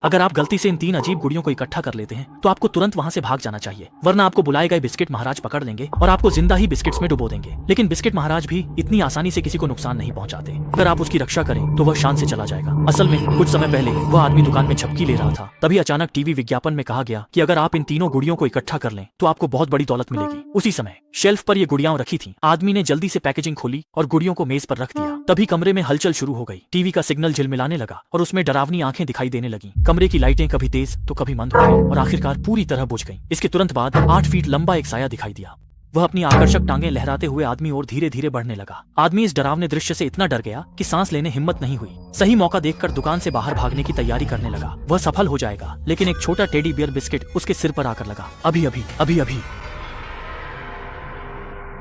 अगर आप गलती से इन 3 अजीब गुड़ियों को इकट्ठा कर लेते हैं तो आपको तुरंत वहां से भाग जाना चाहिए, वरना आपको बुलाए गए बिस्किट महाराज पकड़ लेंगे और आपको जिंदा ही बिस्किट्स में डुबो देंगे। लेकिन बिस्किट महाराज भी इतनी आसानी से किसी को नुकसान नहीं पहुंचाते। अगर आप उसकी रक्षा करें तो वह शान से चला जाएगा। असल में कुछ समय पहले वह आदमी दुकान में झपकी ले रहा था, तभी अचानक टीवी विज्ञापन में कहा गया कि अगर आप इन तीनों गुड़ियों को इकट्ठा कर लें तो आपको बहुत बड़ी दौलत मिलेगी। उसी समय शेल्फ पर ये गुड़ियां रखी थी। आदमी ने जल्दी से पैकेजिंग खोली और गुड़ियों को मेज पर रख दिया। तभी कमरे में हलचल शुरू हो गई। टीवी का सिग्नल झिलमिलाने लगा और उसमें डरावनी आंखें दिखाई देने लगी। कमरे की लाइटें कभी तेज तो कभी मंद हो गई और आखिरकार पूरी तरह बुझ गई। इसके तुरंत बाद 8 फीट लंबा एक साया दिखाई दिया। वह अपनी आकर्षक टांगें लहराते हुए आदमी और धीरे धीरे बढ़ने लगा। आदमी इस डरावने दृश्य से इतना डर गया कि सांस लेने हिम्मत नहीं हुई। सही मौका देखकर दुकान से बाहर भागने की तैयारी करने लगा। वह सफल हो जाएगा, लेकिन एक छोटा टेडी बियर बिस्किट उसके सिर पर आकर लगा। अभी अभी अभी अभी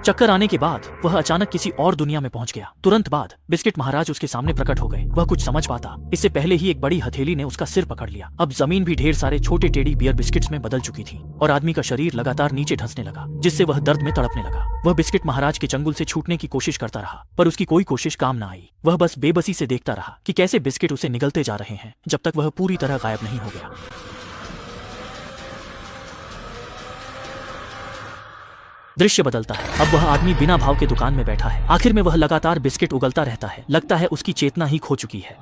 चक्कर आने के बाद वह अचानक किसी और दुनिया में पहुंच गया। तुरंत बाद बिस्किट महाराज उसके सामने प्रकट हो गए। वह कुछ समझ पाता इससे पहले ही एक बड़ी हथेली ने उसका सिर पकड़ लिया। अब जमीन भी ढेर सारे छोटे टेडी बियर बिस्किट्स में बदल चुकी थी और आदमी का शरीर लगातार नीचे धंसने लगा, जिससे वह दर्द में तड़पने लगा। वह बिस्किट महाराज के चंगुल से छूटने की कोशिश करता रहा, पर उसकी कोई कोशिश काम न आई। वह बस बेबसी से देखता रहा कि कैसे बिस्किट उसे निगलते जा रहे हैं, जब तक वह पूरी तरह गायब नहीं हो गया। दृश्य बदलता है। अब वह आदमी बिना भाव के दुकान में बैठा है। आखिर में वह लगातार बिस्किट उगलता रहता है। लगता है उसकी चेतना ही खो चुकी है।